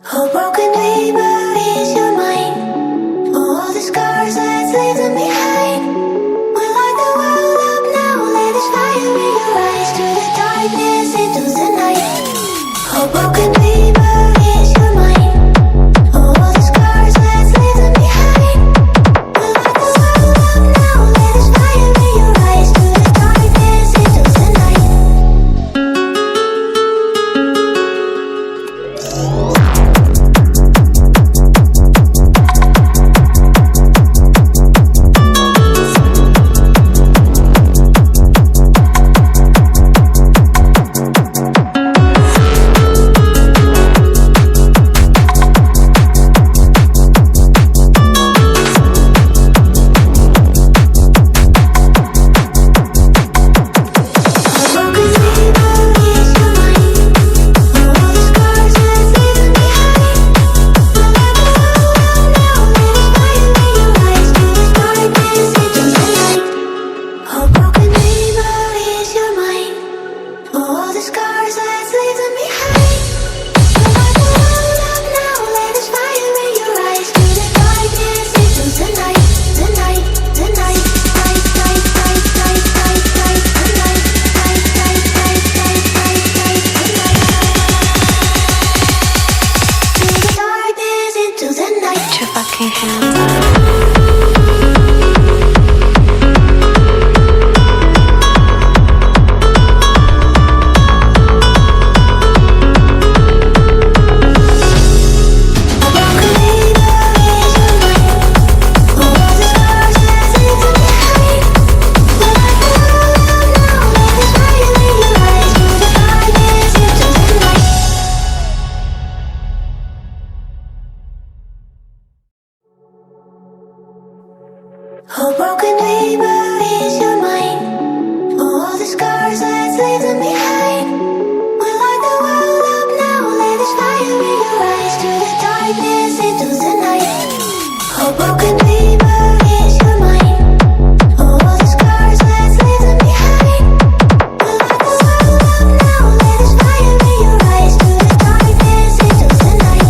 Oh, broken dreamer, is your mind? All the scars that's leaving behind. We light the world up now, let us fire in your eyes. Through the darkness into the night. Oh, broken dreamer, is your mind? All the scars that's leaving behind. We light the world up now, let us fire in your eyes. Through the darkness into the night. Oh, broken dreamer, is your mind? All the scars that's leaving behind. We light the world up now, let us fire in your eyes. Through the darkness into the night. Oh, broken dreamer, is your mind? All the scars that's leaving behind. We light the world up now, let us fire in your eyes. Through the darkness into the night.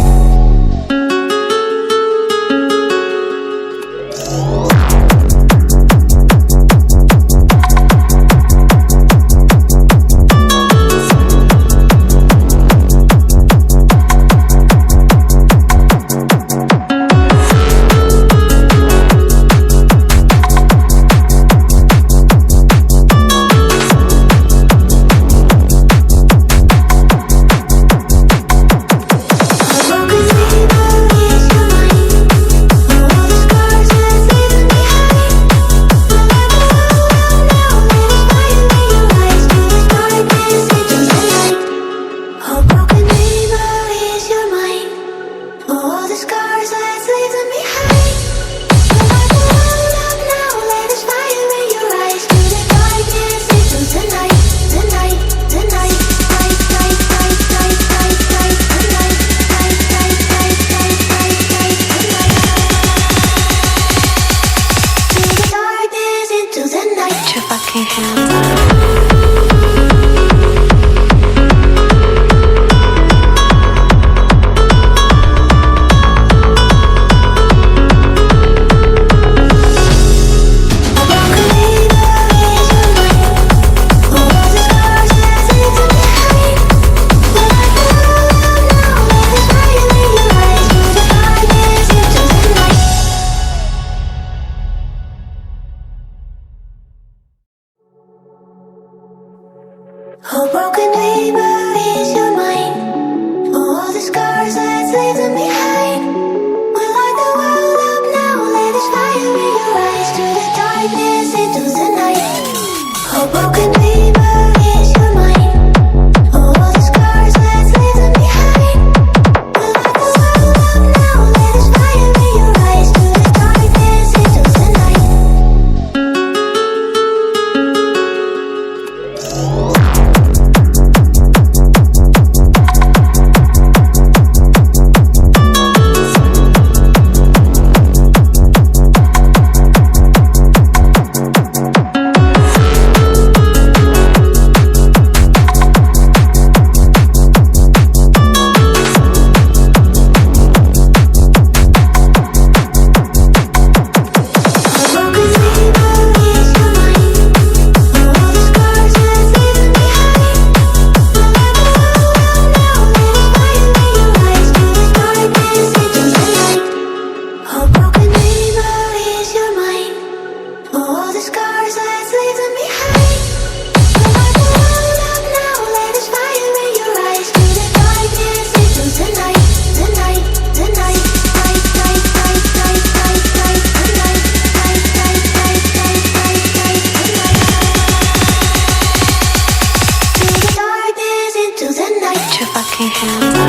fucking hands up.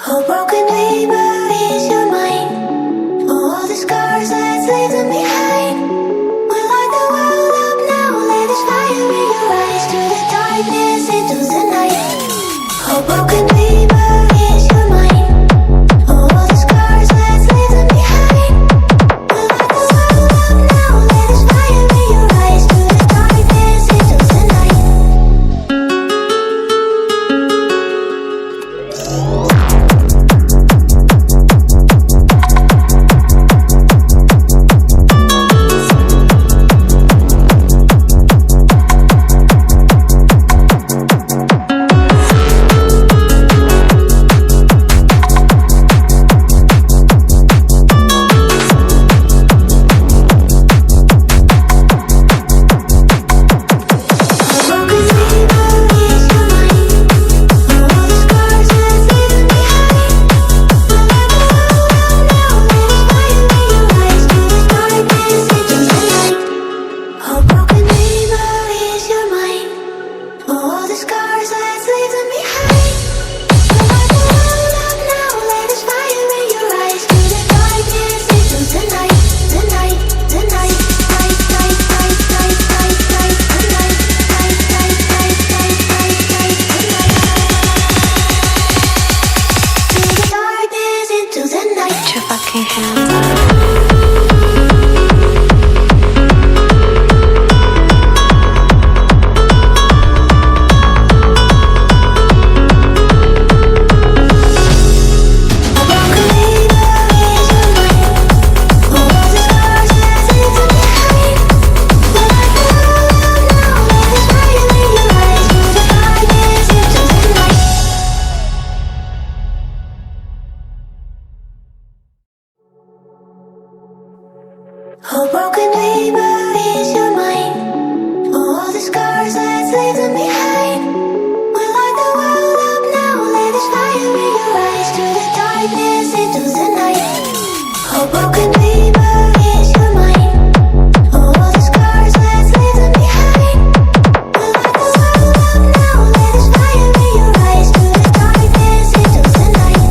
Oh, broken neighbor, is your mind? All the scars, let's leave them behind. We light the world up now, let us fire in your eyes. To the darkness, into the night. Oh, broken neighbor, is your mind? All the scars, let's leave them behind. We light the world up now, let us fire in your eyes. To the darkness, into the night. Oh, broken neighbor, is your mind? All the scars, let's leave them behind. We light the world up now, let us fire in your eyes. To the darkness, into the night. Oh, broken neighbor, is your mind? All the scars, let's leave them behind. We light the world up now, let us fire in your eyes. To the darkness, into the night.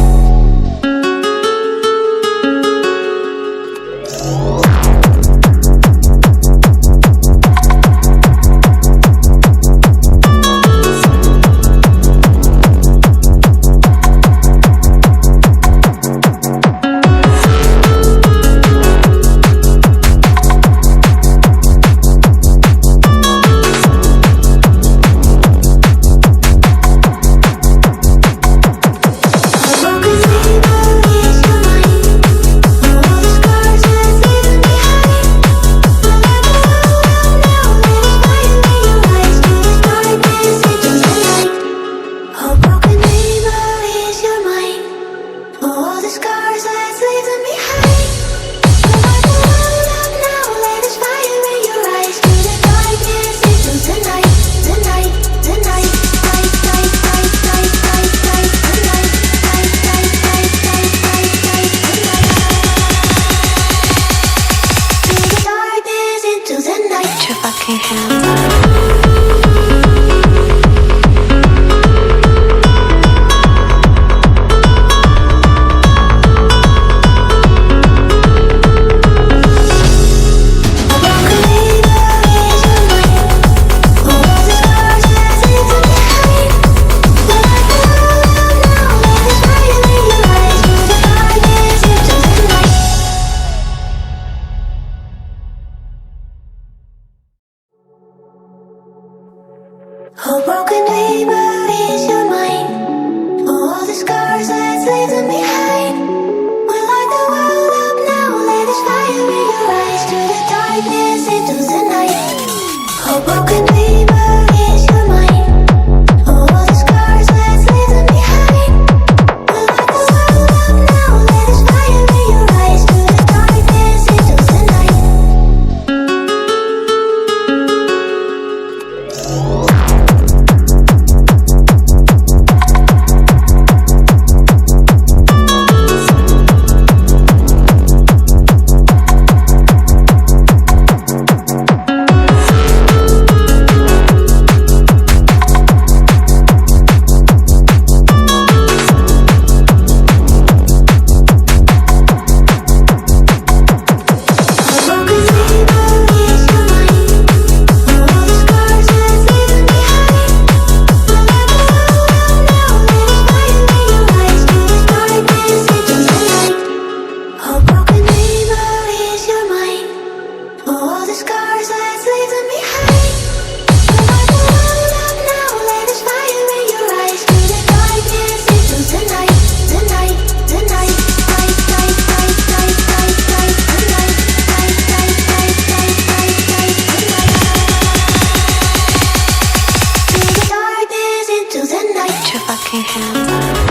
fucking hands up.